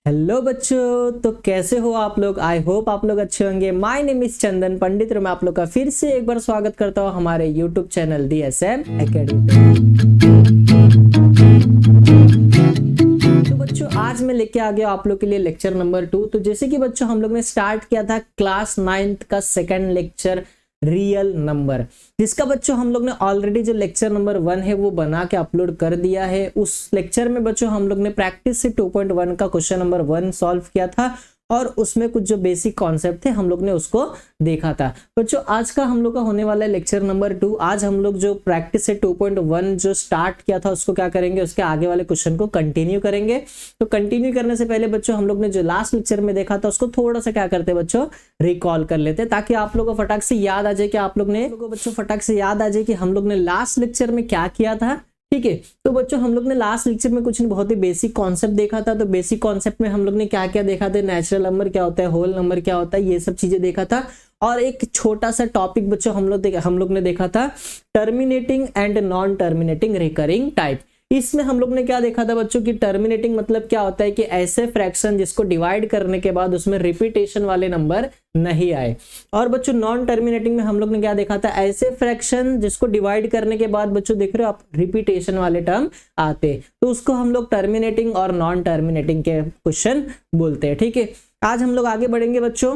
Hello बच्चों, तो कैसे हो आप लोग। आई होप आप लोग अच्छे होंगे। माय नेम इज चंदन पंडित और मैं आप लोग का फिर से एक बार स्वागत करता हूँ हमारे यूट्यूब चैनल DSM एकेडमी पे। तो बच्चों आज मैं लेके आ गया आप लोग के लिए लेक्चर नंबर 2। तो जैसे कि बच्चों हम लोग ने स्टार्ट किया था क्लास 9th का सेकंड लेक्चर रियल नंबर, जिसका बच्चों हम लोग ने ऑलरेडी जो लेक्चर नंबर 1 है वो बना के अपलोड कर दिया है। उस लेक्चर में बच्चों हम लोग ने प्रैक्टिस से 2.1 का क्वेश्चन नंबर 1 सॉल्व किया था और उसमें कुछ जो बेसिक कॉन्सेप्ट थे हम लोग ने उसको देखा था। बच्चों आज का हम लोग का होने वाला है लेक्चर नंबर 2। आज हम लोग जो प्रैक्टिस से 2.1 जो स्टार्ट किया था उसको क्या करेंगे, उसके आगे वाले क्वेश्चन को कंटिन्यू करेंगे। तो कंटिन्यू करने से पहले बच्चों हम लोग ने जो लास्ट लेक्चर में देखा था उसको थोड़ा सा क्या करते हैं बच्चों, रिकॉल कर लेते हैं, ताकि आप लोगों को फटाक से याद आ जाए कि आप लोग ने बच्चों फटाक से याद आ जाए कि हम लोग ने लास्ट लेक्चर में क्या किया था। ठीक है, तो बच्चों हम लोग ने लास्ट लेक्चर में कुछ बहुत ही बेसिक कॉन्सेप्ट देखा था। तो बेसिक कॉन्सेप्ट में हम लोग ने क्या क्या देखा था, नेचुरल नंबर क्या होता है, होल नंबर क्या होता है, ये सब चीजें देखा था। और एक छोटा सा टॉपिक बच्चों हम लोग ने देखा था terminating and non terminating recurring type. इसमें हम लोग ने क्या देखा था बच्चों की टर्मिनेटिंग मतलब क्या होता है कि ऐसे फ्रैक्शन जिसको डिवाइड करने के बाद उसमें रिपीटेशन वाले नंबर नहीं आए। और बच्चों नॉन टर्मिनेटिंग में हम लोग ने क्या देखा था, ऐसे फ्रैक्शन जिसको डिवाइड करने के बाद बच्चों देख रहे हो आप रिपीटेशन वाले टर्म आते, तो उसको हम लोग टर्मिनेटिंग और नॉन टर्मिनेटिंग के क्वेश्चन बोलते हैं। ठीक है, आज हम लोग आगे बढ़ेंगे बच्चों।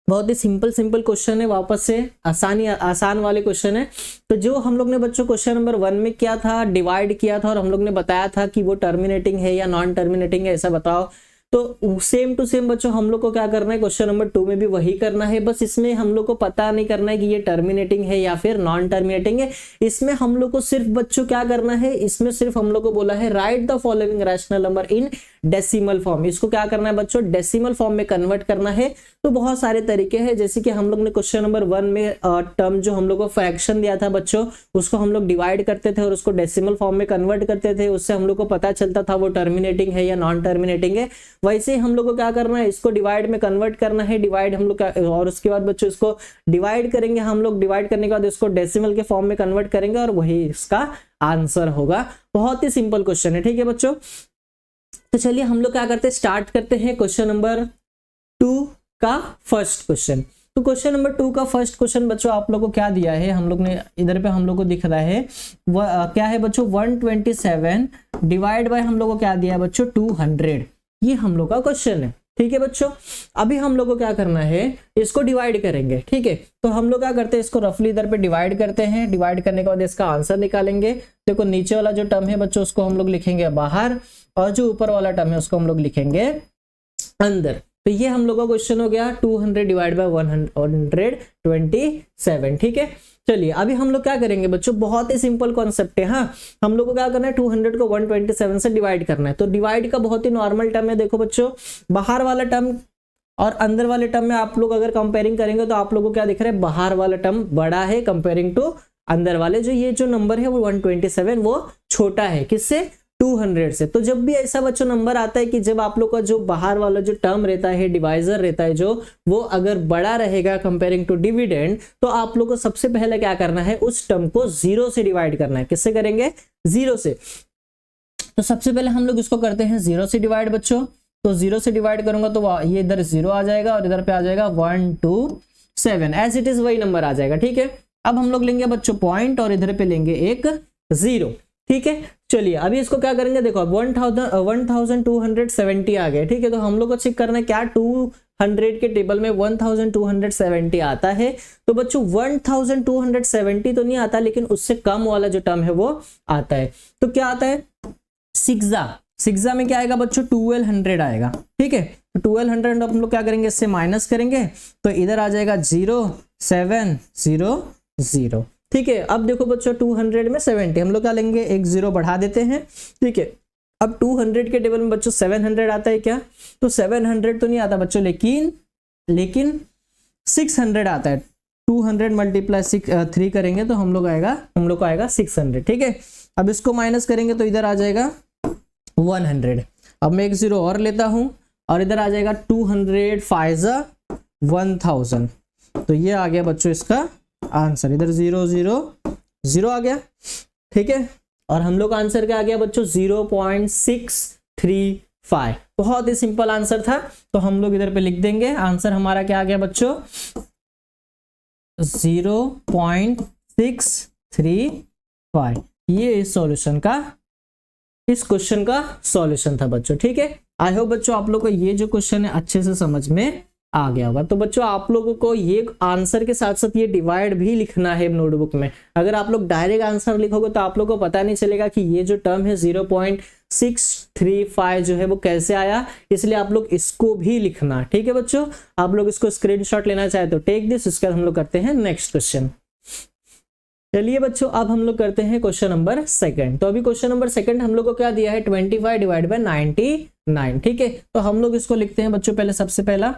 बहुत ही सिंपल क्वेश्चन है, वापस से आसान वाले क्वेश्चन है। तो जो हम लोग ने बच्चों क्वेश्चन नंबर 1 में किया था, डिवाइड किया था और हम लोग ने बताया था कि वो टर्मिनेटिंग है या नॉन टर्मिनेटिंग है, ऐसा बताओ। तो सेम टू सेम बच्चों हम लोग को क्या करना है, क्वेश्चन नंबर 2 में भी वही करना है। बस इसमें हम लोग को पता नहीं करना है कि ये टर्मिनेटिंग है या फिर नॉन टर्मिनेटिंग है। इसमें हम लोग को सिर्फ बच्चों क्या करना है, इसमें सिर्फ हम लोग को बोला है right the following rational number in decimal form. इसको क्या करना है बच्चों, डेसिमल फॉर्म में कन्वर्ट करना है। तो बहुत सारे तरीके हैं, जैसे कि हम लोग ने क्वेश्चन नंबर 1 में टर्म जो हम लोग को फ्रैक्शन दिया था बच्चों, उसको हम लोग डिवाइड करते थे और उसको डेसिमल फॉर्म में कन्वर्ट करते थे। उससे हम लोग को पता चलता था वो टर्मिनेटिंग है या नॉन टर्मिनेटिंग है। वैसे ही हम लोग को क्या करना है, इसको डिवाइड में कन्वर्ट करना है। डिवाइड हम लोग और उसके बाद बच्चों इसको डिवाइड करेंगे हम लोग, डिवाइड करने के बाद इसको डेसिमल के फॉर्म में कन्वर्ट करेंगे और वही इसका आंसर होगा। बहुत ही सिंपल क्वेश्चन है। ठीक है बच्चों, तो चलिए हम लोग क्या करते हैं, स्टार्ट करते हैं क्वेश्चन नंबर 2 का फर्स्ट क्वेश्चन। तो क्वेश्चन नंबर 2 का फर्स्ट क्वेश्चन बच्चों आप लोगों को क्या दिया है, हम लोग ने इधर पे हम लोग को दिख रहा है क्या है बच्चों, 127 डिवाइड बाय हम लोग को क्या दिया है बच्चों, 200। ये हम लोग का क्वेश्चन है। ठीक है बच्चों, अभी हम लोग को क्या करना है, इसको डिवाइड करेंगे। ठीक है, तो हम लोग क्या करते हैं, इसको रफली इधर पे डिवाइड करते हैं। डिवाइड करने के बाद इसका आंसर निकालेंगे। देखो नीचे वाला जो टर्म है बच्चों उसको हम लोग लिखेंगे बाहर और जो ऊपर वाला टर्म है उसको हम लोग लिखेंगे अंदर। तो ये हम लोग का क्वेश्चन हो गया 200 डिवाइड बाय 127। ठीक है, चलिए अभी हम लोग क्या करेंगे बच्चों, बहुत ही सिंपल कॉन्सेप्ट है। हाँ, हम लोग को क्या करना है, 200 को 127 से डिवाइड करना है। तो डिवाइड का बहुत ही नॉर्मल टर्म है। देखो बच्चों, बाहर वाला टर्म और अंदर वाले टर्म में आप लोग अगर कंपेयरिंग करेंगे तो आप लोगों को क्या दिख रहा है, बाहर वाला टर्म बड़ा है कंपेयरिंग टू अंदर वाले। जो ये जो नंबर है वो 127 वो छोटा है किससे, 200 से। तो जब भी ऐसा बच्चों नंबर आता है कि जब आप लोग का जो बाहर वाला जो टर्म रहता है, डिवाइजर रहता है जो, वो अगर बड़ा रहेगा कंपेयरिंग टू डिविडेंड, तो आप लोग को सबसे पहले क्या करना है, उस टर्म को 0 से डिवाइड करना है। किससे करेंगे, 0 से। तो सबसे पहले हम लोग इसको करते हैं 0 से डिवाइड बच्चों। तो 0 से डिवाइड करूंगा तो ये इधर 0 आ जाएगा और इधर पे आ जाएगा 127, एज इट इज वही नंबर आ जाएगा। ठीक है, अब हम लोग लेंगे बच्चों पॉइंट और इधर पे लेंगे एक 0। ठीक है, चलिए अभी इसको क्या करेंगे, देखो 1270 आ गए। ठीक है, तो हम लोग को चेक करना है क्या 200 के टेबल में 1270 आता है। तो बच्चों 1270 तो नहीं आता, लेकिन उससे कम वाला जो टर्म है वो आता है। तो क्या आता है, सिक्सा में क्या आएगा बच्चों, 1200 आएगा। ठीक है, तो 1200 हम लोग क्या करेंगे, इससे माइनस करेंगे तो इधर आ जाएगा 0700। ठीक है, अब देखो बच्चों 200 में 70 हम लोग क्या लेंगे, एक 0 बढ़ा देते हैं। ठीक है, अब 200 के टेबल में बच्चों 700 आता है क्या, तो 700 तो नहीं आता बच्चों, लेकिन 600 आता है। 200 मल्टीप्लाई 3 करेंगे तो हम लोग को आएगा 600। ठीक है, अब इसको माइनस करेंगे तो इधर आ जाएगा 100। अब मैं एक 0 और लेता हूं और इधर आ जाएगा 200 5 1000। तो ये आ गया बच्चों इसका आंसर, इधर 000 आ गया। ठीक है, और हम लोग का आंसर क्या आ गया बच्चों, 0.63 5। बहुत ही सिंपल आंसर था, तो हम लोग इधर पे लिख देंगे। आंसर हमारा क्या आ गया बच्चों, 0.635। ये इस सॉल्यूशन का, इस क्वेश्चन का सॉल्यूशन था बच्चों। ठीक है, आई होप बच्चों आप लोग को ये जो क्वेश्चन है अच्छे से समझ में आ गया होगा। तो बच्चों आप लोगों को ये आंसर के साथ साथ ये डिवाइड भी लिखना है नोटबुक में। अगर आप लोग डायरेक्ट आंसर लिखोगे तो आप लोगों को पता नहीं चलेगा कि ये जो टर्म है 0.635 जो है वो कैसे आया, इसलिए आप लोग इसको भी लिखना। ठीक है बच्चों, आप लोग इसको स्क्रीनशॉट लेना चाहे तो टेक दिस। इसके बाद हम लोग करते हैं नेक्स्ट क्वेश्चन। चलिए बच्चों अब हम लोग करते हैं क्वेश्चन नंबर सेकंड। तो अभी क्वेश्चन नंबर सेकंड हम लोग को क्या दिया है, 25 डिवाइड बाय 99। ठीक है, तो हम लोग इसको लिखते हैं बच्चों, पहले सबसे पहला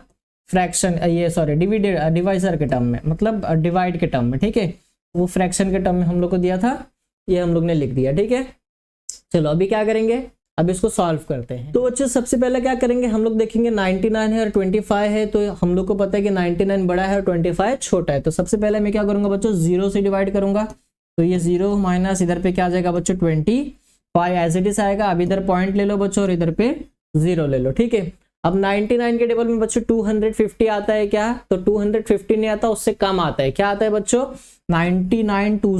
फ्रैक्शन, ये सॉरी डिवाइजर के टर्म में, मतलब डिवाइड के टर्म में। ठीक है, वो फ्रैक्शन के टर्म में हम लोग को दिया था, ये हम लोग ने लिख दिया। ठीक है, चलो अभी क्या करेंगे, अब इसको सॉल्व करते हैं। तो बच्चों सबसे पहले क्या करेंगे, हम लोग देखेंगे 99 है और 25 है, तो हम लोग को पता है कि 99 बड़ा है और 25 छोटा है। तो सबसे पहले मैं क्या करूंगा बच्चों, 0 से डिवाइड करूंगा। तो ये 0 माइनस इधर पे क्या आ जाएगा बच्चों, 25 एज इट इज आएगा। अब इधर पॉइंट ले लो बच्चों और इधर पे 0 ले लो। ठीक है, अब 99 के टेबल में बच्चों 250 आता है क्या, तो 250 नहीं आता, उससे कम आता है। क्या आता है बच्चों, 99 2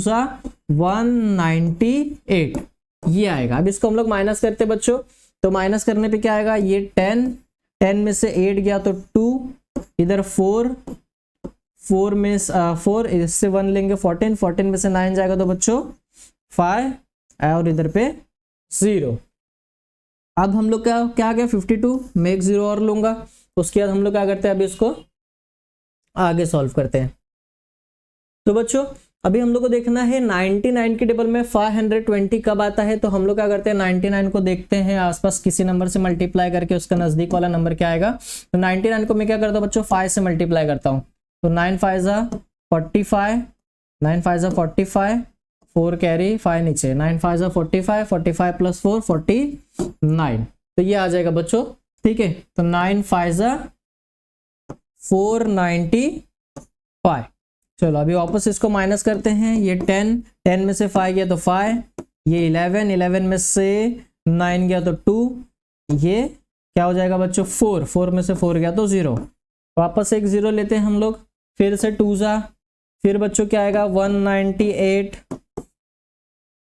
198 ये आएगा। अब इसको हम लोग माइनस करते हैं बच्चों, तो माइनस करने पे क्या आएगा, ये 10 में से 8 गया तो 2, इधर 4 में 4 इससे 1 लेंगे 14 में से 9 जाएगा तो बच्चों 5 और इधर पे 0। अब हम लोग क्या आ गया 52, मैं एक 0 और लूंगा। उसके बाद हम लोग क्या करते हैं, अभी इसको आगे सॉल्व करते हैं। तो बच्चों अभी हम लोग को देखना है 99 के टेबल में 520 कब आता है। तो हम लोग क्या करते हैं, 99 को देखते हैं आसपास किसी नंबर से मल्टीप्लाई करके उसका नजदीक वाला नंबर क्या आएगा। तो 99 को मैं क्या करता हूँ बच्चों, 5 से मल्टीप्लाई करता हूँ। तो 9 5 45, 9 5 45, 4 कैरी 5 नीचे, 9 5 45, 45 प्लस 4 49, तो ये आ जाएगा बच्चों। ठीक है, तो 9 5 495। चलो अभी वापस इसको माइनस करते हैं। ये 10 में से 5 गया तो 5, ये 11 में से 9 गया तो 2, ये क्या हो जाएगा बच्चों 4 में से 4 गया तो 0। वापस एक 0 लेते हैं हम लोग, फिर से 2 फिर बच्चों क्या आएगा 198,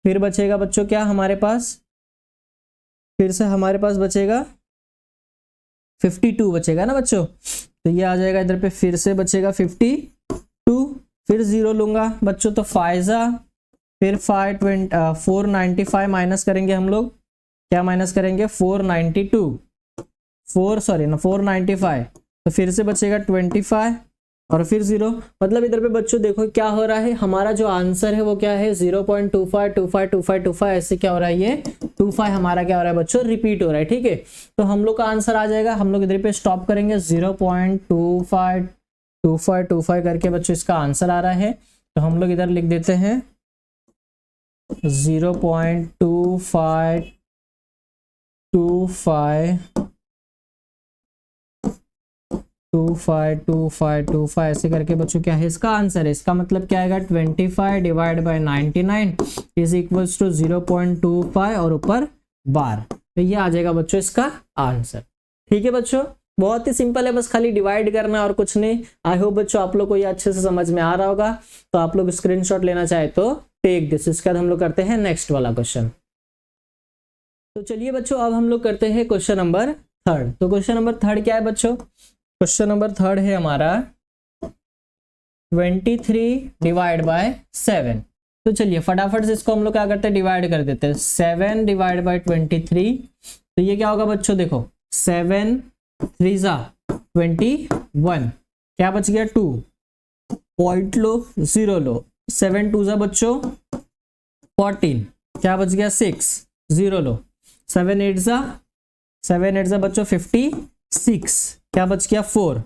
फिर बचेगा बच्चों क्या हमारे पास, फिर से हमारे पास बचेगा 52 बचेगा ना बच्चों। तो ये आ जाएगा इधर पे, फिर से बचेगा 52, फिर 0 लूंगा बच्चों तो 5 फिर 495 माइनस करेंगे हम लोग, क्या माइनस करेंगे 495, तो फिर से बचेगा 25 और फिर 0। मतलब इधर पे बच्चों देखो क्या हो रहा है, हमारा जो आंसर है वो क्या है 0.25 ऐसे क्या हो रहा है, ये 25 हमारा क्या हो रहा है बच्चों, रिपीट हो रहा है। ठीक है, तो हम लोग का आंसर आ जाएगा, हम लोग इधर पे स्टॉप करेंगे 0.25 करके बच्चों इसका आंसर आ रहा है। तो हम लोग इधर लिख देते हैं 0.25 ऐसे करके बच्चों क्या है इसका आंसर है। इसका मतलब क्या आएगा 25 divide by 99 is equals to 0.25 और ऊपर बार, तो ये आ जाएगा बच्चों इसका आंसर। ठीक है बच्चों, बहुत ही सिंपल है, बस खाली डिवाइड करना है और कुछ नहीं। आई होप बच्चों आप लोग को ये अच्छे से समझ में आ रहा होगा। तो आप लोग स्क्रीनशॉट लेना चाहे तो टेक दिस। इसके बाद हम लोग करते हैं नेक्स्ट वाला क्वेश्चन। तो चलिए बच्चों अब हम लोग करते हैं क्वेश्चन नंबर थर्ड। तो क्वेश्चन नंबर थर्ड क्या है बच्चों, क्वेश्चन नंबर थर्ड है हमारा 23 डिवाइड बाय 7। तो चलिए फटाफट से इसको हम लोग क्या करते हैं, डिवाइड कर देते हैं। 7 डिवाइड बाय 23, तो ये क्या होगा बच्चों, देखो 7 3 21, क्या बच गया 2, पॉइंट लो 0 लो, 7 2 बच्चों 14, क्या बच गया 6 0 लो, 7 8 बच्चों 56, क्या बच गया 4,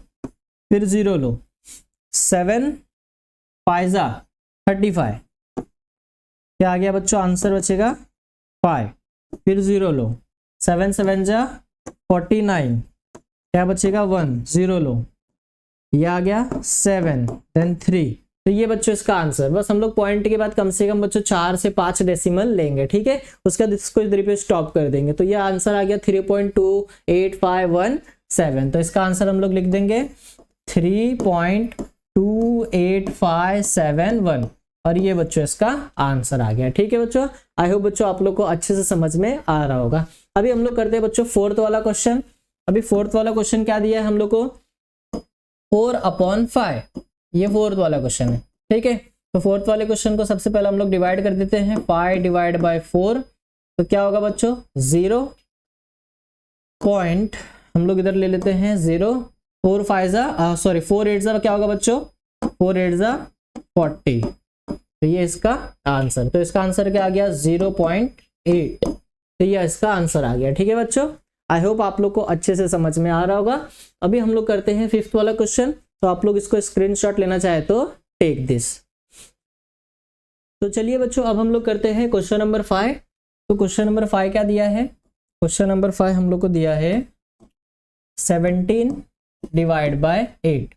फिर 0 लो, 7 5 35, क्या आ गया बच्चों आंसर बचेगा 5, फिर 0 लो, 7 7 49, क्या बचेगा 1 0 लो, ये आ गया 7 देन 3, तो ये बच्चों इसका आंसर, बस हम लोग पॉइंट के बाद कम से कम बच्चों 4 से 5 डेसिमल लेंगे, ठीक है। उसके बाद इसको इधर पे स्टॉप कर देंगे। तो ये आंसर आ गया 3.28517। तो इसका आंसर हम लोग लिख देंगे 3.28571 और ये बच्चों इसका आंसर आ गया, ठीक है बच्चों। आई होप बच्चों आप लोग को अच्छे से समझ में आ रहा होगा। अभी हम लोग करते हैं बच्चों फोर्थ वाला क्वेश्चन। अभी फोर्थ वाला क्वेश्चन क्या दिया है हम लोग को, 4/5। ये फोर्थ वाला क्वेश्चन है, ठीक है। तो फोर्थ वाले क्वेश्चन को सबसे पहले हम लोग डिवाइड कर देते हैं, 5 डिवाइड बाय 4। तो क्या होगा बच्चों 0 पॉइंट, हम लोग इधर ले लेते हैं 0, 4 8 क्या होगा बच्चों 4 8 40। तो ये इसका आंसर, तो इसका आंसर क्या आ गया 0.8। तो ये इसका आंसर आ गया, ठीक है बच्चों। आई होप आप लोग को अच्छे से समझ में आ रहा होगा। अभी हम लोग करते हैं फिफ्थ वाला क्वेश्चन। तो आप लोग इसको स्क्रीनशॉट लेना चाहे तो टेक दिस। तो चलिए बच्चों अब हम लोग करते हैं क्वेश्चन नंबर 5। तो क्वेश्चन नंबर 5 क्या दिया है, क्वेश्चन नंबर 5 हम लोग को दिया है 17 डिवाइड बाय 8।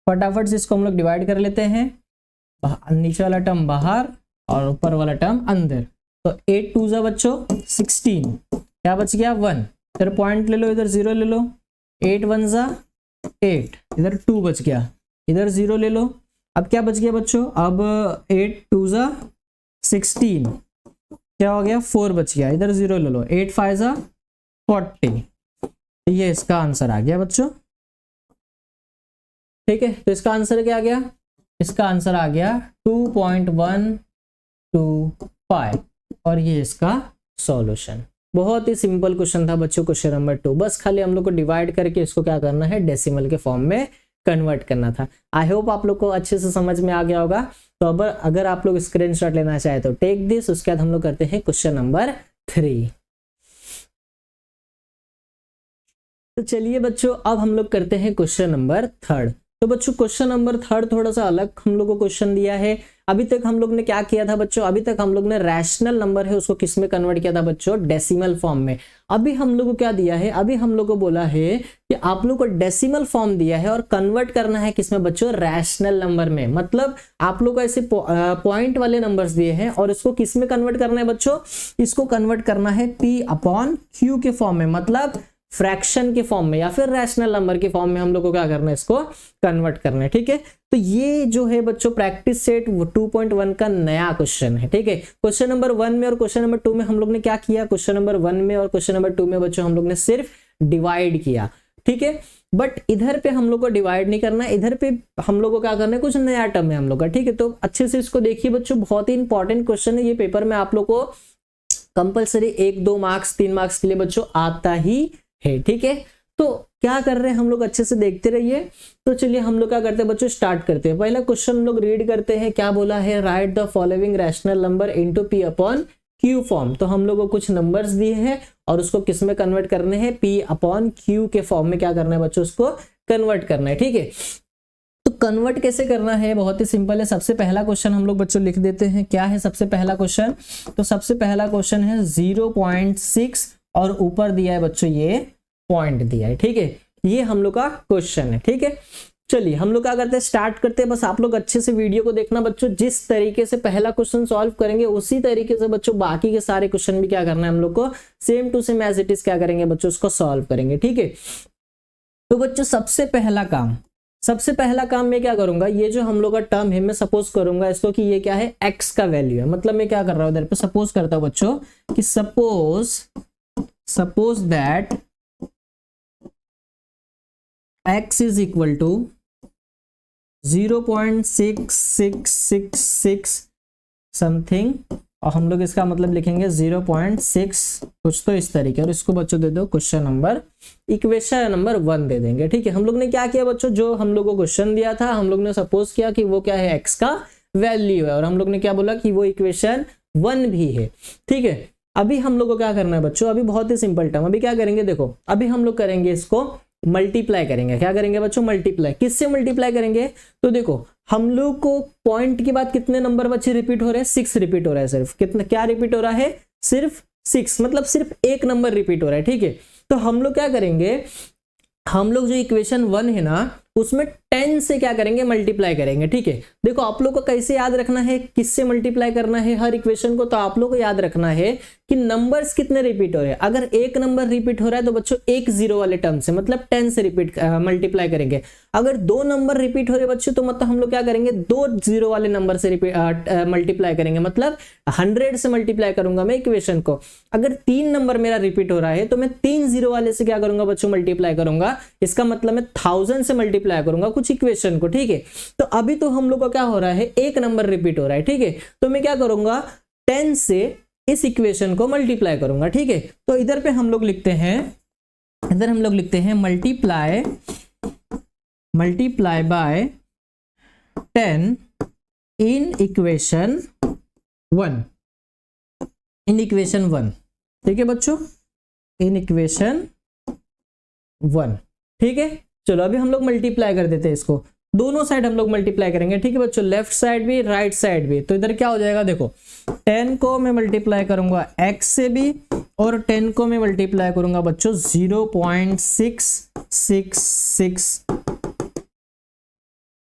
फटाफट से इसको हम लोग डिवाइड कर लेते हैं, नीचे वाला टर्म बाहर और ऊपर वाला टर्म अंदर। तो 8 2 जा बच्चों 16, क्या बच गया 1। इधर पॉइंट ले लो, इधर 0 ले लो, 8 1 जा 8, इधर 2 बच गया, इधर 0 ले लो। अब क्या बच गया बच्चों, अब 8 2 जा 16, क्या हो गया 4 बच गया, इधर 0 ले लो, 8 5 जा 40। ये इसका आंसर आ गया बच्चों, ठीक है। तो इसका आंसर क्या आ गया, इसका आंसर आ गया 2.125 और ये इसका सॉल्यूशन। बहुत ही सिंपल क्वेश्चन था बच्चों क्वेश्चन नंबर 2। बस खाली हम लोग को डिवाइड करके इसको क्या करना है, डेसिमल के फॉर्म में कन्वर्ट करना था। आई होप आप लोग को अच्छे से समझ में आ गया होगा। तो अब अगर आप लोग स्क्रीनशॉट लेना चाहे तो टेक दिस। उसके बाद हम लोग करते हैं क्वेश्चन नंबर 3। तो चलिए बच्चों अब हम लोग करते हैं क्वेश्चन नंबर 3। तो बच्चों क्वेश्चन नंबर 3 थोड़ा सा अलग हम लोग को क्वेश्चन दिया है। अभी तक हम लोग ने क्या किया था बच्चों, अभी तक हम लोग ने रैशनल नंबर है उसको किस में कन्वर्ट किया था बच्चों, डेसिमल फॉर्म में। अभी हम लोग को क्या दिया है, अभी हम लोग को बोला है कि आप लोग को डेसिमल फॉर्म दिया है और कन्वर्ट करना है किसमें बच्चों, रैशनल नंबर में। मतलब आप लोग को ऐसे पॉइंट वाले नंबर्स दिए हैं और इसको किस में कन्वर्ट करना है बच्चों, इसको कन्वर्ट करना है P/Q के फॉर्म में, मतलब फ्रैक्शन के फॉर्म में या फिर रैशनल नंबर के फॉर्म में हम लोग को क्या करना है, इसको कन्वर्ट करना है, ठीक है। तो ये जो है बच्चों प्रैक्टिस सेट 2.1 का नया क्वेश्चन है, ठीक है। क्वेश्चन नंबर 1 में और क्वेश्चन नंबर 2 में हम लोग ने क्या किया, क्वेश्चन नंबर 1 में और क्वेश्चन नंबर 2 में बच्चों हम लोग ने सिर्फ डिवाइड किया, ठीक है। बट इधर पे हम लोग को डिवाइड नहीं करना है, इधर पे हम लोग को क्या करना है, कुछ नया टर्म है हम लोग का, ठीक है। तो अच्छे से इसको देखिए बच्चों, बहुत ही इंपॉर्टेंट क्वेश्चन है ये, पेपर में आप लोग को कंपलसरी 1 2 मार्क्स 3 मार्क्स के लिए बच्चों आता ही है, ठीक है। तो क्या कर रहे हैं हम लोग, अच्छे से देखते रहिए। तो चलिए हम लोग क्या करते हैं बच्चों, स्टार्ट करते हैं। पहला क्वेश्चन हम लोग रीड करते हैं, क्या बोला है, right the following rational number into P/Q form. तो हम लोग को कुछ नंबर्स दिए हैं और उसको किस में कन्वर्ट करने हैं, P/Q के फॉर्म में क्या करना है बच्चों, उसको कन्वर्ट करना है, ठीक है। तो कन्वर्ट कैसे करना है, बहुत ही सिंपल है। सबसे पहला क्वेश्चन हम लोग बच्चों लिख देते हैं, क्या है सबसे पहला क्वेश्चन। तो सबसे पहला क्वेश्चन है 0.6 और ऊपर दिया है बच्चों ये पॉइंट दिया है, ठीक है। ये हम लोग का क्वेश्चन है, ठीक है। चलिए हम लोग क्या करते हैं, स्टार्ट करते हैं। बस आप लोग अच्छे से वीडियो को देखना बच्चों, जिस तरीके से पहला क्वेश्चन सॉल्व करेंगे उसी तरीके से बच्चों बाकी के सारे क्वेश्चन भी क्या करना है हम लोग को, same to same as it is क्या करेंगे बच्चों, उसको सॉल्व करेंगे, ठीक है। तो बच्चों सबसे पहला काम मैं क्या करूंगा, ये जो हम लोग का टर्म है मैं सपोज करूंगा इसको कि ये क्या है, x का वैल्यू है। मतलब मैं क्या कर रहा हूं, इधर पे सपोज करता हूं बच्चों कि suppose that x is equal to 0.6666 something, और हम लोग इसका मतलब लिखेंगे 0.6 कुछ तो इस तरीके, और इसको बच्चों दे दो क्वेश्चन नंबर, इक्वेशन नंबर 1 दे देंगे, ठीक है। हम लोग ने क्या किया बच्चों, जो हम लोग को क्वेश्चन दिया था हम लोग ने सपोज किया कि वो क्या है, x का वैल्यू है, और हम लोग ने क्या बोला कि वो इक्वेशन 1 भी है, ठीक है। अभी हम लोग को क्या करना है बच्चों, अभी बहुत ही सिंपल टर्म, अभी क्या करेंगे देखो, अभी हम लोग करेंगे इसको मल्टीप्लाई करेंगे। क्या करेंगे बच्चों, मल्टीप्लाई। किससे मल्टीप्लाई करेंगे, तो देखो हम लोग को पॉइंट के बाद कितने नंबर बच्चे रिपीट हो रहे हैं, 6 रिपीट हो रहा है, सिर्फ कितना क्या रिपीट हो रहा है, सिर्फ 6, मतलब सिर्फ एक नंबर रिपीट हो रहा है, ठीक है। तो हम लोग क्या करेंगे, हम लोग जो इक्वेशन 1 है ना उसमें 10 से क्या करेंगे, मल्टीप्लाई करेंगे। ठीक है, देखो आप लोग को कैसे याद रखना है, किससे मल्टीप्लाई करना है हर इक्वेशन को, तो आप लोग को याद रखना है कि नंबर्स कितने रिपीट हो रहे हैं। अगर एक नंबर रिपीट हो रहा है तो बच्चों एक जीरो वाले टर्म से मतलब 10 से रिपीट मल्टीप्लाई करेंगे। अगर दो नंबर रिपीट हो रहे बच्चों तो मतलब हम लोग क्या करेंगे, दो जीरो वाले नंबर से मल्टीप्लाई करेंगे, मतलब 100 से मल्टीप्लाई करूंगा मैं इक्वेशन को। अगर तीन नंबर मेरा रिपीट हो रहा है तो मैं तीन जीरो वाले से क्या करूंगा बच्चों, मल्टीप्लाई करूंगा। इसका मतलब मैं 1000 से मल्टीप्लाई करूंगा कुछ इक्वेशन को। ठीक है, तो अभी तो हम लोग का क्या हो रहा है, एक नंबर रिपीट हो रहा है। ठीक है, तो मैं क्या करूंगा, 10 से इस इक्वेशन को मल्टीप्लाई करूंगा। ठीक है, तो इधर पे हम लोग लिखते हैं, इधर हम लोग लिखते हैं multiply by 10 in equation 1, in equation 1। ठीक है बच्चों, इन इक्वेशन 1। ठीक है, चलो अभी हम लोग मल्टीप्लाई कर देते हैं इसको, दोनों साइड हम लोग मल्टीप्लाई करेंगे। ठीक है बच्चों, लेफ्ट साइड भी राइट साइड भी। तो इधर क्या हो जाएगा, देखो 10 को मैं मल्टीप्लाई करूंगा x से भी, और 10 को मैं मल्टीप्लाई करूंगा बच्चों 0.666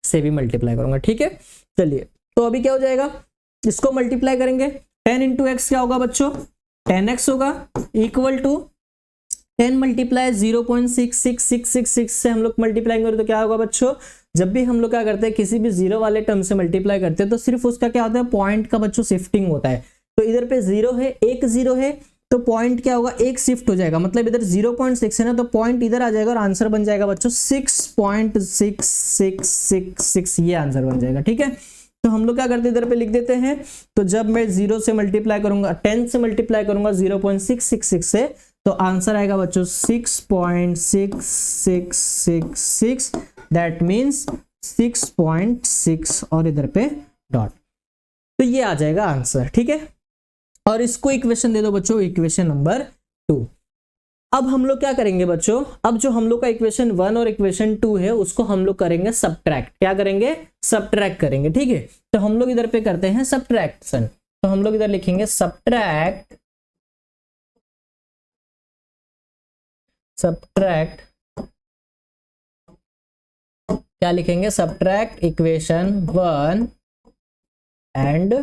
से भी मल्टीप्लाई करूंगा। ठीक है, चलिए तो अभी क्या हो जाएगा, इसको मल्टीप्लाई करेंगे, 10 इंटू एक्स क्या होगा बच्चों, 10x होगा, इक्वल टू 10 मल्टीप्लाई 0.66666 से हम लोग मल्टीप्लाई करें तो क्या होगा बच्चों, जब भी हम लोग क्या करते हैं किसी भी जीरो वाले टर्म से मल्टीप्लाई करते हैं तो सिर्फ उसका क्या होता है, पॉइंट का बच्चों शिफ्टिंग होता है। तो इधर पे जीरो है, एक जीरो है, तो पॉइंट क्या होगा, एक शिफ्ट हो जाएगा, मतलब इधर 0.6 है ना, तो पॉइंट इधर आ जाएगा और आंसर बन जाएगा बच्चों 6.6666, ये आंसर बन जाएगा। ठीक है, तो हम लोग क्या करते हैं, इधर पे लिख देते हैं। तो जब मैं 0 से मल्टीप्लाई करूंगा, 10 से मल्टीप्लाई करूंगा 0.666 से, तो आंसर आएगा बच्चों 6.6666, दैट मीन्स 6.6 और इधर पे डॉट, तो ये आ जाएगा आंसर। ठीक है, और इसको इक्वेशन दे दो बच्चों, इक्वेशन नंबर 2। अब हम लोग क्या करेंगे बच्चों, अब जो हम लोग का इक्वेशन 1 और इक्वेशन 2 है उसको हम लोग करेंगे सब्ट्रैक्ट। क्या करेंगे, सब्ट्रैक्ट करेंगे। ठीक है, तो हम लोग इधर पे करते हैं सब्ट्रैक्शन। तो हम लोग इधर लिखेंगे सब्ट्रैक्ट क्या लिखेंगे, सब्ट्रैक्ट इक्वेशन 1 एंड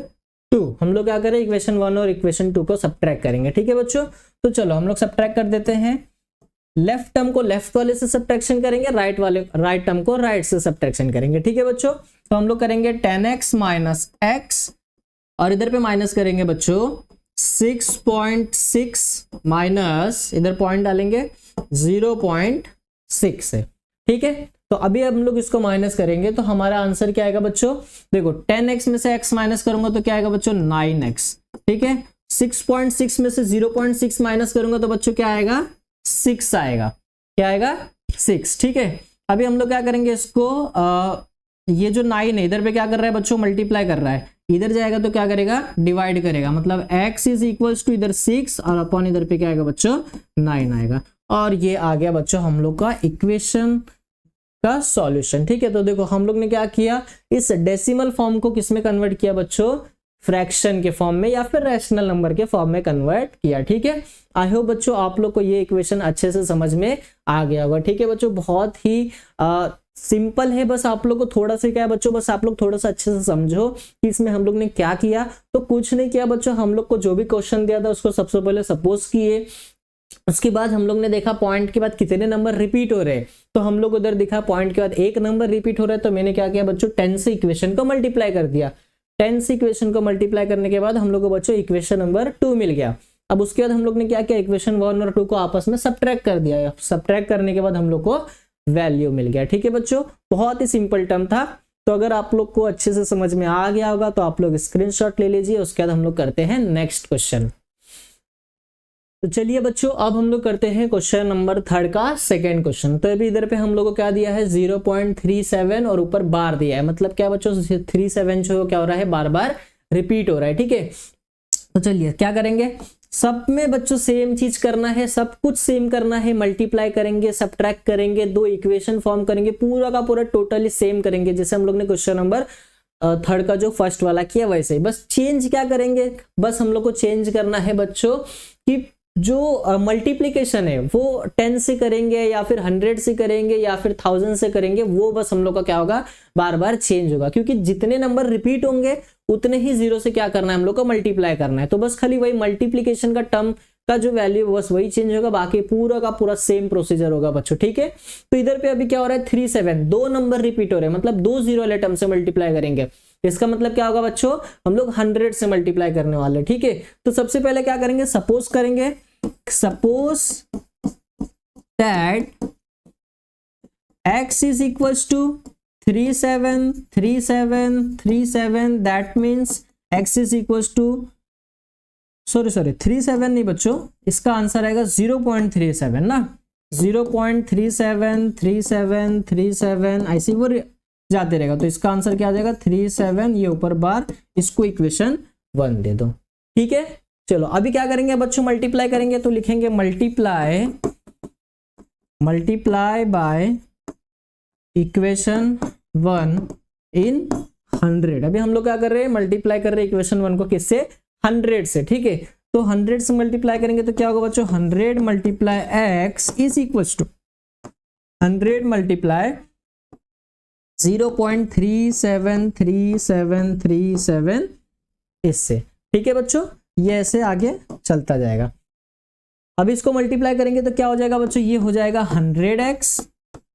2। हम लोग क्या करें, इक्वेशन 1 और इक्वेशन 2 को सब्ट्रैक्ट करेंगे। ठीक है बच्चों, तो चलो हम लोग सब्ट्रैक्ट कर देते हैं। लेफ्ट टर्म को लेफ्ट वाले से सब्ट्रैक्शन करेंगे, राइट टर्म को राइट से सब्ट्रैक्शन करेंगे। ठीक है बच्चों, तो हम लोग करेंगे 10x माइनस x, और इधर पे माइनस करेंगे बच्चों 6.6 माइनस, इधर पॉइंट डालेंगे 0.6 है। ठीक है, तो अभी हम लोग इसको माइनस करेंगे तो हमारा आंसर क्या आएगा बच्चों, देखो 10x में से x माइनस करूंगा तो क्या आएगा बच्चों, 9x। ठीक है, 6.6 में से 0.6 माइनस करूंगा तो बच्चों क्या आएगा, 6 आएगा। क्या आएगा, 6। ठीक है, अभी हम लोग क्या करेंगे इसको, ये जो 9 है इधर पे क्या कर रहा है बच्चों, मल्टीप्लाई कर रहा है, इधर जाएगा तो क्या करेगा, डिवाइड करेगा, मतलब x इज इक्वल्स टू इधर 6 और अपॉन इधर पे क्या आएगा बच्चों, 9 आएगा। और ये आ गया बच्चों हम लोग का इक्वेशन का सॉल्यूशन। ठीक है, तो देखो हम लोग ने क्या किया, इस डेसिमल फॉर्म को किस में कन्वर्ट किया बच्चों, फ्रैक्शन के फॉर्म में या फिर रैशनल नंबर के फॉर्म में कन्वर्ट किया। ठीक है, आई होप बच्चों आप लोग को ये इक्वेशन अच्छे से समझ में आ गया होगा। ठीक है बच्चों, बहुत ही सिंपल है, बस आप लोग को थोड़ा सा क्या है बच्चों, बस आप लोग थोड़ा सा अच्छे से समझो कि इसमें हम लोग ने क्या किया। तो कुछ नहीं किया बच्चों, हम लोग को जो भी क्वेश्चन दिया था उसको सबसे पहले सपोज किए, उसके बाद हम लोग ने देखा पॉइंट के बाद कितने नंबर रिपीट हो रहे हैं, तो हम लोग उधर दिखा पॉइंट के बाद एक नंबर रिपीट हो रहा है, तो मैंने क्या किया बच्चों, 10 से इक्वेशन को मल्टीप्लाई कर दिया। 10 से इक्वेशन को मल्टीप्लाई करने के बाद हम लोग को बच्चों इक्वेशन नंबर 2 मिल गया। अब उसके बाद हम लोग ने क्या किया, इक्वेशन 1 और 2 को आपस में सब्ट्रैक्ट कर दिया। सब्ट्रैक्ट करने के बाद हम लोग को वैल्यू मिल गया। ठीक है बच्चों, बहुत ही सिंपल टर्म था। तो अगर आप लोग को अच्छे से समझ में आ गया होगा तो आप लोग स्क्रीनशॉट ले लीजिए। उसके बाद हम लोग करते हैं नेक्स्ट क्वेश्चन। तो चलिए बच्चों, अब हम लोग करते हैं क्वेश्चन नंबर 3 का सेकंड क्वेश्चन। तो अभी इधर पे हम लोग को क्या दिया है, 0.37 और ऊपर बार दिया है, मतलब क्या बच्चों 37 जो क्या हो रहा है, बार बार रिपीट हो रहा है। ठीक है, तो चलिए क्या करेंगे, सब में बच्चों सेम चीज करना है, सब कुछ सेम करना है, मल्टीप्लाई करेंगे, सब्ट्रैक्ट करेंगे, दो इक्वेशन फॉर्म करेंगे, पूरा का पूरा टोटली सेम करेंगे जैसे हम लोग ने क्वेश्चन नंबर 3 का जो फर्स्ट वाला किया वैसे ही। बस चेंज क्या करेंगे, बस हम लोग को चेंज करना है बच्चों कि जो मल्टीप्लीकेशन है वो 10 से करेंगे या फिर 100 से करेंगे या फिर 1000 से करेंगे, वो बस हम लोग का क्या होगा, बार बार चेंज होगा, क्योंकि जितने नंबर रिपीट होंगे उतने ही जीरो से क्या करना है, हम लोग को मल्टीप्लाई करना है। तो बस खाली वही मल्टीप्लीकेशन का टर्म का जो वैल्यू बस वही चेंज होगा, बाकी पूरा का पूरा सेम प्रोसीजर होगा बच्चों, ठीक है। तो इधर पे अभी क्या हो रहा है, 3 7 दो नंबर रिपीट हो रहे हैं, मतलब 2 जीरो वाले टर्म से मल्टीप्लाई करेंगे। इसका मतलब क्या होगा बच्चों, हम लोग 100 से मल्टीप्लाई करने वाले, ठीक है। तो सबसे पहले क्या करेंगे, सपोज करेंगे, suppose that x is equals to 3 7 3 7 3 7, that means x is equals to sorry 3 7 नहीं बच्चों, इसका आंसर आएगा 0.37 ना, 0.37 3 7 3 7 ऐसे वो जाते रहेगा। तो इसका आंसर क्या आ जाएगा, 3 7, ये ऊपर बार, इसको इक्वेशन 1 दे दो, ठीक है। चलो अभी क्या करेंगे बच्चों, मल्टीप्लाई करेंगे, तो लिखेंगे मल्टीप्लाई बाय इक्वेशन 1 इन 100। अभी हम लोग क्या कर रहे हैं, मल्टीप्लाई कर रहे हैं इक्वेशन 1 को किससे, 100 से, ठीक है। तो 100 से मल्टीप्लाई करेंगे तो क्या होगा बच्चों, 100 multiply x is equals to 100 multiply 0.373737 इससे, ठीक है बच्चों। ये ऐसे आगे चलता जाएगा। अब इसको मल्टीप्लाई करेंगे तो क्या हो जाएगा बच्चों, ये हो जाएगा 100x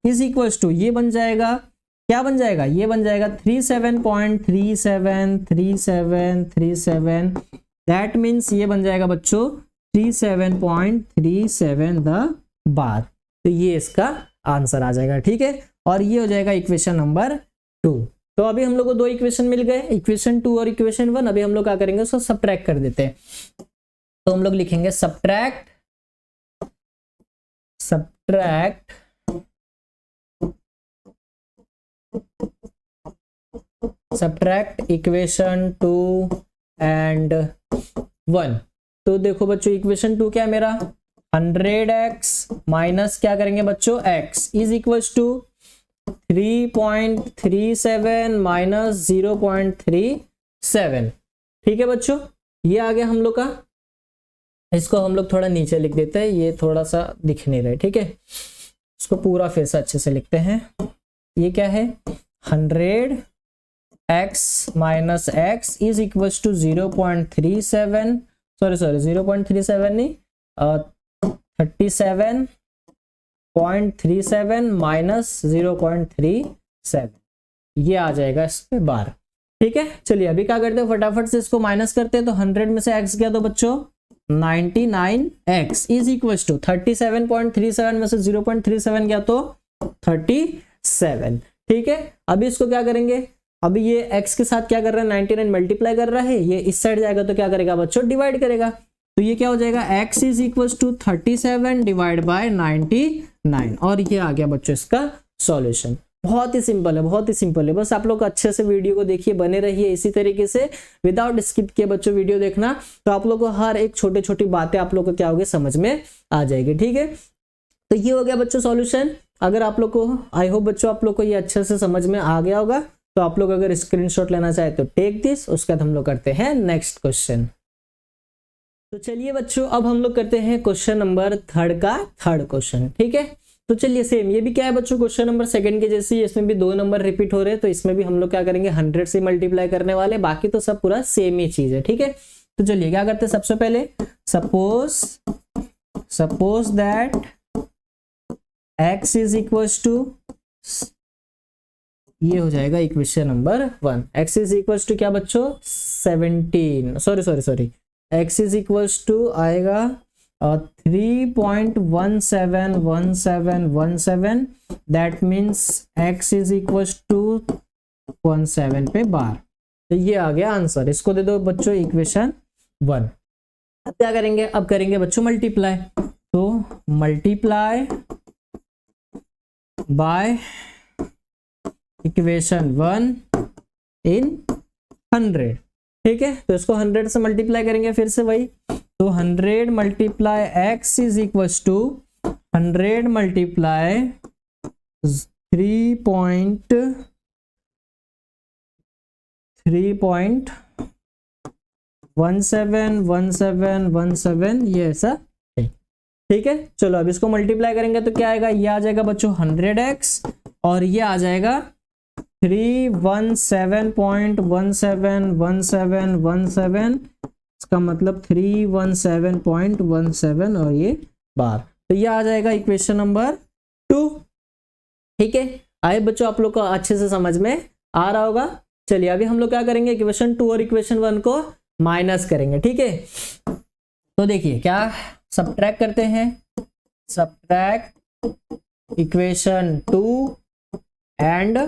इज इक्वल्स टू, ये बन जाएगा, क्या बन जाएगा, ये बन जाएगा 37.373737, दैट मीन्स ये बन जाएगा बच्चों 37.37 द बार। तो ये इसका आंसर आ जाएगा, ठीक है। और ये हो जाएगा इक्वेशन नंबर 2। तो अभी हम लोग को दो इक्वेशन मिल गए, इक्वेशन 2 और इक्वेशन 1। अभी हम लोग क्या करेंगे, उसको सब्ट्रैक्ट कर देते हैं। तो हम लोग लिखेंगे सब्ट्रैक्ट इक्वेशन 2 एंड 1। तो देखो बच्चों, इक्वेशन 2 क्या है मेरा, 100x माइनस क्या करेंगे बच्चों, x is equals to 3.37 minus 0.37, ठीक है बच्चों। ये आ गया हम लोग का। इसको हम लोग थोड़ा नीचे लिख देते हैं, ये थोड़ा सा दिख नहीं रहा है, ठीक है। इसको पूरा फिर से अच्छे से लिखते हैं। ये क्या है, 100x minus x is equals to 0.37, sorry 0.37 नहीं, 37.37 माइनस 0.37, ये आ जाएगा इस पे बार, ठीक है। चलिए अभी क्या करते हैं, फटाफट से इसको माइनस करते हैं। तो 100 में से x गया तो बच्चों 99x इज इक्वल्स टू 37.37 में से 0.37 गया तो 37, ठीक है। अभी इसको क्या करेंगे, अभी ये x के साथ क्या कर रहा है, 99 मल्टीप्लाई कर रहा है, ये इस साइड जाएगा तो क्या करेगा बच्चों, डिवाइड करेगा। तो ये क्या हो जाएगा, x is equals to 37 divide by 99, और ये आ गया बच्चों इसका सॉल्यूशन। बहुत ही सिंपल है, बहुत ही सिंपल है। बस आप लोग अच्छे से वीडियो को देखिए, बने रहिए इसी तरीके से विदाउट स्किप किए बच्चों वीडियो देखना, तो आप लोग को हर एक छोटी छोटी बातें आप लोग को क्या होगी, समझ में आ जाएगी, ठीक है। तो ये हो गया बच्चों सॉल्यूशन। अगर आप लोग को, आई होप बच्चों आप लोग को ये अच्छे से समझ में आ गया होगा। तो आप लोग अगर स्क्रीनशॉट लेना चाहे तो टेक दिस, उसके बाद हम लोग करते हैं नेक्स्ट क्वेश्चन। तो चलिए बच्चों, अब हम लोग करते हैं क्वेश्चन नंबर 3 का थर्ड क्वेश्चन, ठीक है। तो चलिए सेम, ये भी क्या है बच्चों, क्वेश्चन नंबर 2 के जैसे, इसमें भी 2 नंबर रिपीट हो रहे हैं। तो इसमें भी हम लोग क्या करेंगे, 100 से मल्टीप्लाई करने वाले, बाकी तो सब पूरा सेम ही चीज है, ठीक है। तो चलिए क्या करते हैं, सबसे पहले suppose that x is equals to, ये हो जाएगा equation number 1। x is equals to क्या बच्चों, 17, sorry x is equals to आएगा 3.171717, that means x is equals to 17 पे बार। तो ये आ गया आंसर। इसको दे दो बच्चों इक्वेशन 1। अब क्या करेंगे, अब करेंगे बच्चों मल्टीप्लाई। तो मल्टीप्लाई बाय इक्वेशन 1 इन 100, ठीक है। तो इसको 100 से मल्टीप्लाई करेंगे, फिर से वही। तो 100 multiply x is equals to 100 multiply 3.171717, ये ऐसा ठीक है, चलो अब इसको मल्टीप्लाई करेंगे तो क्या आएगा, ये आ जाएगा बच्चों 100x और ये आ जाएगा 317.171717, इसका मतलब 317.17 और ये बार, तो ये आ जाएगा इक्वेशन नंबर 2। ठीक है, आए बच्चों आप लोग को अच्छे से समझ में आ रहा होगा। चलिए अभी हम लोग क्या करेंगे, इक्वेशन 2 और इक्वेशन 1 को माइनस करेंगे। ठीक है, तो देखिए क्या सब्ट्रैक्ट करते हैं, सब्ट्रैक्ट इक्वेशन 2 एंड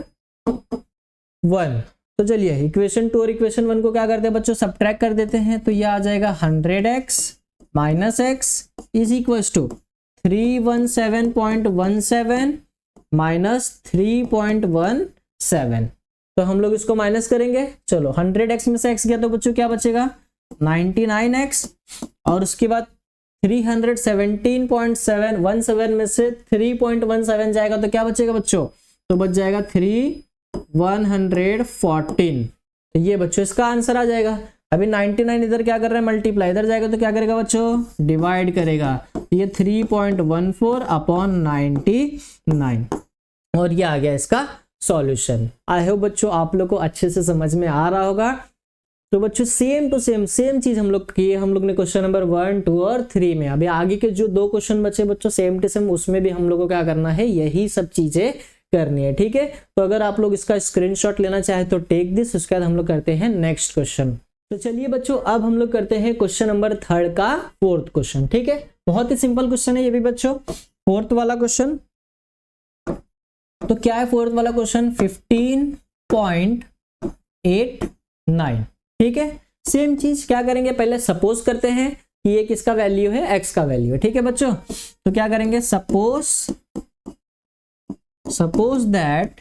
1। तो चलिए इक्वेशन 2 और इक्वेशन 1 को क्या करते हैं बच्चों, सब्ट्रैक्ट कर देते हैं। तो ये आ जाएगा 100x minus x is equal to 317.17 minus 3.17। तो हम लोग इसको माइनस करेंगे। चलो 100x में से x गया तो बच्चों क्या बचेगा 99x, और उसके बाद 317.717 में से 3.17 जाएगा तो क्या बचेगा बच्चों, तो बच जाएगा 114। तो ये बच्चों इसका आंसर आ जाएगा। अभी 99 इधर क्या कर रहा है मल्टीप्लाई, इधर जाएगा तो क्या करेगा बच्चों, डिवाइड करेगा। ये 3.14 अपॉन 99 और ये आ गया इसका सॉल्यूशन। आई होप बच्चों आप लोग को अच्छे से समझ में आ रहा होगा। तो बच्चों सेम टू सेम चीज हम लोग किए, हम लोग ने क्वेश्चन नंबर 1, 2 और 3 में। अभी आगे के जो 2 क्वेश्चन बचे बच्चों सेम टू सेम, उसमें भी हम लोग को क्या करना है, यही सब चीजें करनी है। ठीक है, तो अगर आप लोग इसका स्क्रीनशॉट लेना चाहे तो टेक दिस, उसके बाद हम लोग करते हैं नेक्स्ट क्वेश्चन। तो चलिए बच्चों अब हम लोग करते हैं क्वेश्चन नंबर 3 का 4th क्वेश्चन। ठीक है, बहुत ही सिंपल क्वेश्चन है ये भी बच्चों, 4th वाला क्वेश्चन। तो क्या है 4th वाला क्वेश्चन, 15.89। ठीक है, सेम चीज क्या करेंगे, पहले सपोज करते हैं कि ये किसका वैल्यू है, x का वैल्यू है। ठीक है बच्चों, तो क्या करेंगे, suppose that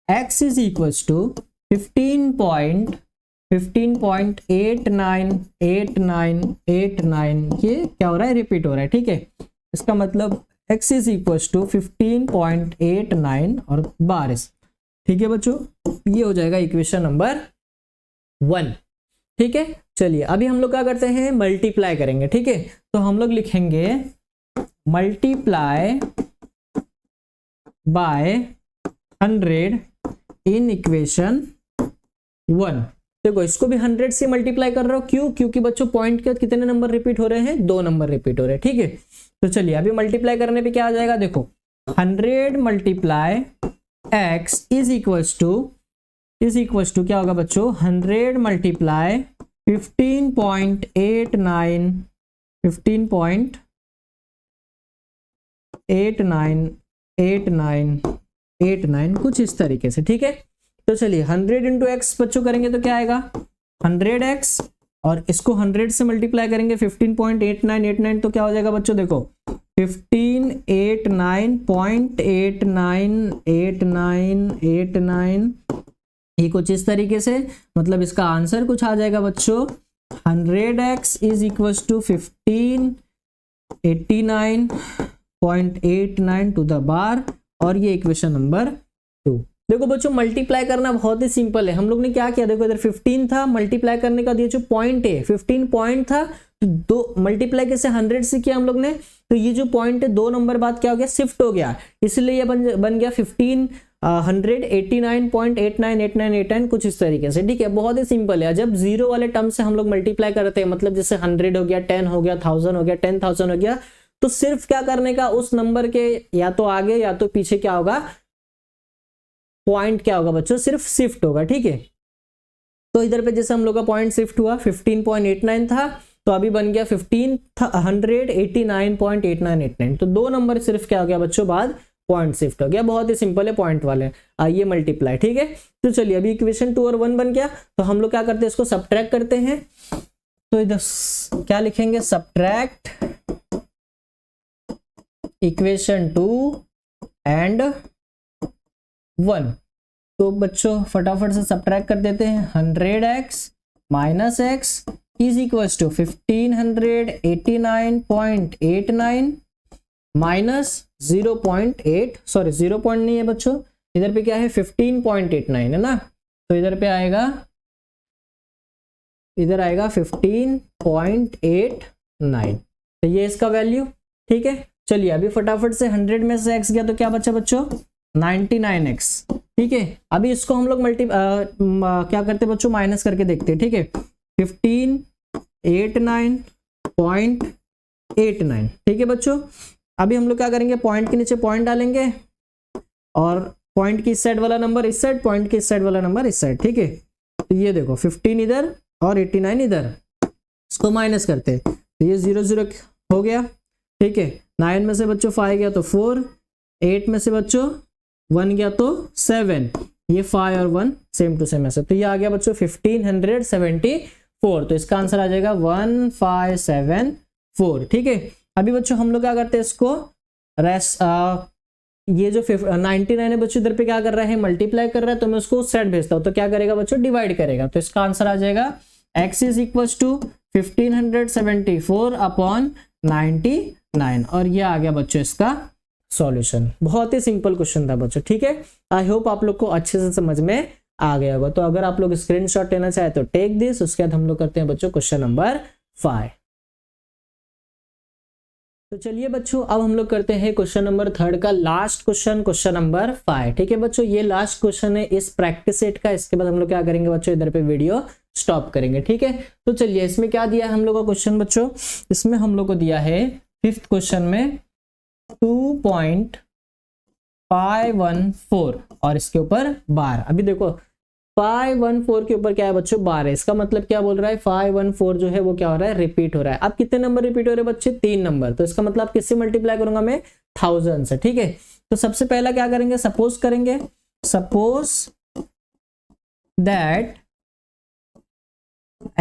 x is equals to 15.898989, ये क्या हो रहा है, रिपीट हो रहा है। ठीक है, इसका मतलब x इज इक्वल्स टू 15.89 और 12। ठीक है बच्चों, ये हो जाएगा इक्वेशन नंबर 1। ठीक है, चलिए अभी हम लोग क्या करते हैं, मल्टीप्लाई करेंगे। ठीक है, तो हम लोग लिखेंगे मल्टीप्लाई बाय 100 इन इक्वेशन 1। देखो इसको भी 100 से मल्टीप्लाई कर रहा हूं, क्यों, क्योंकि बच्चों पॉइंट के कितने नंबर रिपीट हो रहे हैं, 2 नंबर रिपीट हो रहे हैं। ठीक है, तो चलिए अभी मल्टीप्लाई करने पे क्या आ जाएगा, देखो 100 multiply x is equals to क्या होगा बच्चों, 100 मल्टीप्लाई 15.89 कुछ इस तरीके से। ठीक है, तो चलिए 100 इंटू एक्स बच्चों करेंगे तो क्या आएगा 100x, और इसको 100 से मल्टीप्लाई करेंगे 15.8989, तो क्या हो जाएगा बच्चों, देखो 1589.8989, ये कुछ इस तरीके से, मतलब इसका आंसर कुछ आ जाएगा बच्चों 100x is equals to 1589.89 to the bar, और ये इक्वेशन नंबर 2। देखो बच्चों मल्टीप्लाई करना बहुत ही सिंपल है। हम लोग ने क्या किया, देखो इधर 15 था, मल्टीप्लाई करने का ये जो पॉइंट है 15 पॉइंट था, तो 2 मल्टीप्लाई कैसे 100 से किया हम लोग ने, तो ये जो पॉइंट है 2 नंबर बाद क्या हो गया, शिफ्ट हो गया, इसलिए ये बन गया 1589.8989 कुछ इस तरीके से। ठीक है, बहुत ही सिंपल है। जब जीरो वाले टर्म से हम लोग मल्टीप्लाई करते हैं, मतलब जैसे 100 हो गया, 10 हो गया, 1000 हो गया, 10,000 हो गया, तो सिर्फ क्या करने का, उस नंबर के या तो आगे या तो पीछे क्या होगा, पॉइंट क्या होगा बच्चों, सिर्फ शिफ्ट होगा। ठीक है, तो इधर पे जैसे हम लोग का पॉइंट शिफ्ट हुआ 15.89 था, तो अभी बन गया 1589.8989, तो 2 नंबर सिर्फ क्या हो गया बच्चों, बाद पॉइंट शिफ्ट हो गया। बहुत ही सिंपल है पॉइंट वाले, आइए मल्टीप्लाई। ठीक है, तो चलिए अभी इक्वेशन 2 और 1 बन गया, तो हम लोग क्या करते हैं, इसको सब्ट्रैक्ट करते हैं। तो इधर क्या लिखेंगे, सब्ट्रैक्ट इक्वेशन 2 एंड 1। तो बच्चों फटाफट से सब्ट्रैक्ट कर देते हैं, 100x minus x is equal to 1589.89 minus 0.8, sorry 0 point नहीं है बच्चों, इधर पे क्या है 15.89 है ना, तो इधर पे आएगा, इधर आएगा 15.89, तो ये इसका वैल्यू। ठीक है, चलिए अभी फटाफट से 100 में से x गया तो क्या बचा बच्चों 99x। ठीक है, अभी इसको हम लोग क्या करते हैं बच्चों माइनस करके देखते हैं। ठीक है, 1589.89। ठीक है बच्चों, अभी हम लोग क्या करेंगे पॉइंट के नीचे पॉइंट डालेंगे और पॉइंट की इस साइड वाला नंबर इस साइड, पॉइंट की इस साइड वाला नंबर इस साइड। ठीक है, तो ये देखो 15 इधर और 89 इधर, इसको माइनस करते हैं तो ये 0 0 हो गया। ठीक है, 9 में से बच्चों 5 गया तो 4, 8 में से बच्चों 1 गया तो 7, ये 5 और 1 सेम टू सेम ऐसे, तो ये आ गया बच्चों 1574। तो इसका आंसर आ जाएगा 1574। ठीक है, अभी बच्चों हम लोग क्या करते हैं इसको ये जो 99 है बच्चों इधर पे क्या कर रहा है मल्टीप्लाई कर रहा है, तो मैं उसको उस साइड भेजता हूं, तो क्या करेगा बच्चों डिवाइड करेगा। तो इसका आंसर आ जाएगा x is equal to 1574 upon 99 और ये आ गया बच्चों इसका सॉल्यूशन। बहुत ही सिंपल क्वेश्चन था बच्चों। ठीक है, आई होप आप लोग को अच्छे से समझ में आ गया होगा। तो अगर आप लोग स्क्रीनशॉट लेना चाहे तो टेक दिस, उसके बाद हम लोग करते हैं बच्चों क्वेश्चन नंबर 5। तो चलिए बच्चों अब हम लोग करते हैं क्वेश्चन नंबर 3 का लास्ट क्वेश्चन, क्वेश्चन नंबर 5। ठीक है बच्चों, ये लास्ट क्वेश्चन है इस प्रैक्टिस सेट का। इसके बाद हम लोग क्या करेंगे बच्चों इधर पे वीडियो स्टॉप करेंगे। ठीक है, तो चलिए इसमें क्या दिया है हम लोग का क्वेश्चन बच्चों, इसमें हम लोग को दिया है 5th क्वेश्चन में 2.514 और इसके ऊपर बार। अभी देखो 514 के ऊपर क्या है बच्चों 12 है, इसका मतलब क्या बोल रहा है 514 जो है वो क्या हो रहा है रिपीट हो रहा है। अब कितने नंबर रिपीट हो रहे हैं बच्चे 3 नंबर, तो इसका मतलब किससे मल्टीप्लाई करूंगा मैं 1000 से। ठीक है, तो सबसे पहला क्या करेंगे सपोज करेंगे, suppose that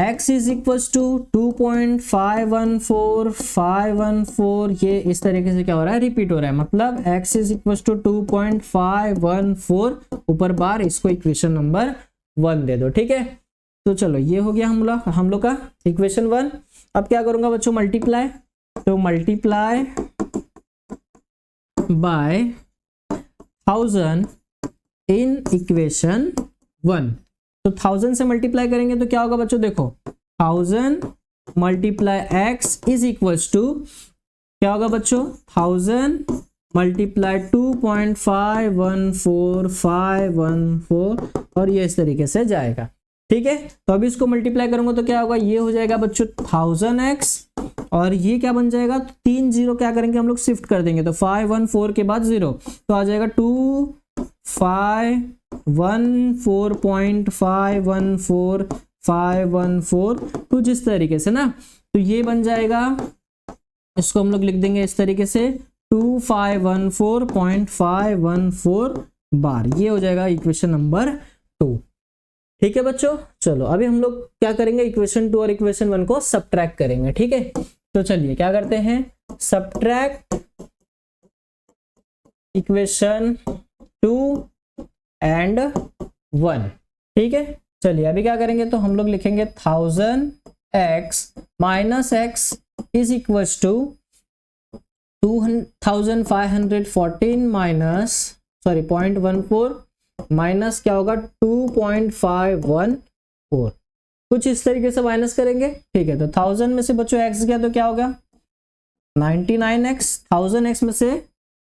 x is equal to 2.514 ये इस तरीके से क्या हो रहा है रिपीट हो रहा है, मतलब x इज इक्वल टू 2.514 ऊपर बार, इसको इक्वेशन नंबर 1 दे दो। ठीक है, तो चलो ये हो गया हम लोग का इक्वेशन 1। अब क्या करूंगा बच्चों मल्टीप्लाई, तो मल्टीप्लाई बाय 1000 इन इक्वेशन 1। तो 1000 से मल्टीप्लाई करेंगे तो क्या होगा बच्चों, देखो 1000 multiply x is equals to क्या होगा बच्चों 1000 मल्टीप्लाई 2.514 और ये इस तरीके से जाएगा। ठीक है, तो अभी इसको मल्टीप्लाई करूंगा तो क्या होगा, ये हो जाएगा बच्चों 1000x और ये क्या बन जाएगा, 3 जीरो क्या करेंगे हम लोग शिफ्ट कर देंगे, तो 514 के बाद 0 तो आ जाएगा 2.514 कुछ इस तरीके से ना। तो ये बन जाएगा, इसको हम लोग लिख देंगे इस तरीके से 2514.514 बार, ये हो जाएगा इक्वेशन नंबर 2। ठीक है बच्चों, चलो अभी हम लोग क्या करेंगे इक्वेशन 2 और इक्वेशन 1 को सबट्रैक्ट करेंगे। ठीक है, तो चलिए क्या करते हैं सबट्रैक्ट इक्वेशन 2 एंड 1। ठीक है, चलिए अभी क्या करेंगे तो हम लोग लिखेंगे 1000x minus x is equal to 2514 minus 0.14 minus क्या होगा 2.514 कुछ इस तरीके से माइनस करेंगे। ठीक है, तो 1000 में से बच्चों x गया तो क्या होगा 99x, 1000x में से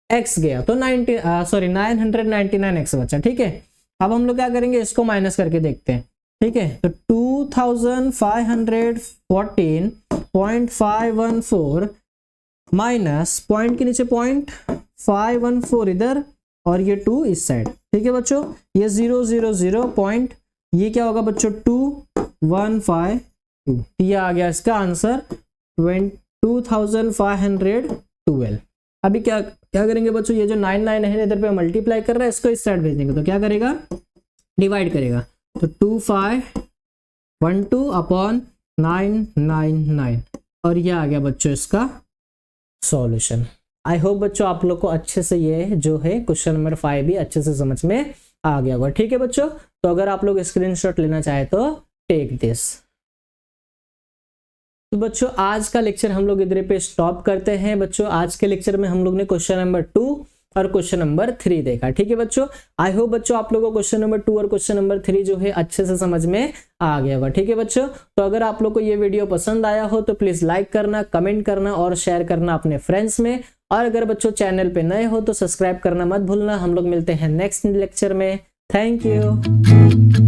x गया तो 999x बचा। ठीक है, अब हम लोग क्या करेंगे इसको माइनस करके देखते हैं। ठीक है, तो 2514.514 माइनस पॉइंट के नीचे 0.514 इधर और ये 2 इस साइड। ठीक है बच्चों, ये 0 0 0 पॉइंट, ये क्या होगा बच्चों 2152, ये आ गया इसका आंसर 2512। अभी क्या करेंगे बच्चों, ये जो 99 है इधर पे मल्टीप्लाई कर रहा है, इसको इस साइड भेजेंगे तो क्या करेगा डिवाइड करेगा, तो 2512 अपॉन 999 और ये आ गया बच्चों इसका सॉल्यूशन। आई होप बच्चों आप लोग को अच्छे से ये जो है क्वेश्चन नंबर 5 भी अच्छे से समझ में आ गया होगा। ठीक है बच्चों, तो अगर आप लोग स्क्रीनशॉट लेना चाहे तो टेक दिस। तो बच्चों आज का लेक्चर हम लोग इधर पे स्टॉप करते हैं। बच्चों आज के लेक्चर में हम लोग ने क्वेश्चन नंबर 2 और क्वेश्चन नंबर 3 देखा। ठीक है बच्चों, आई होप बच्चों आप लोगों को क्वेश्चन नंबर 2 और क्वेश्चन नंबर 3 जो है अच्छे से समझ में आ गया होगा। ठीक है बच्चों, तो अगर आप लोग को ये वीडियो पसंद आया हो तो प्लीज लाइक करना, कमेंट करना और शेयर करना अपने फ्रेंड्स में। और अगर बच्चों चैनल पे नए हो तो सब्सक्राइब करना मत भूलना। हम लोग मिलते हैं नेक्स्ट लेक्चर में। Thank you.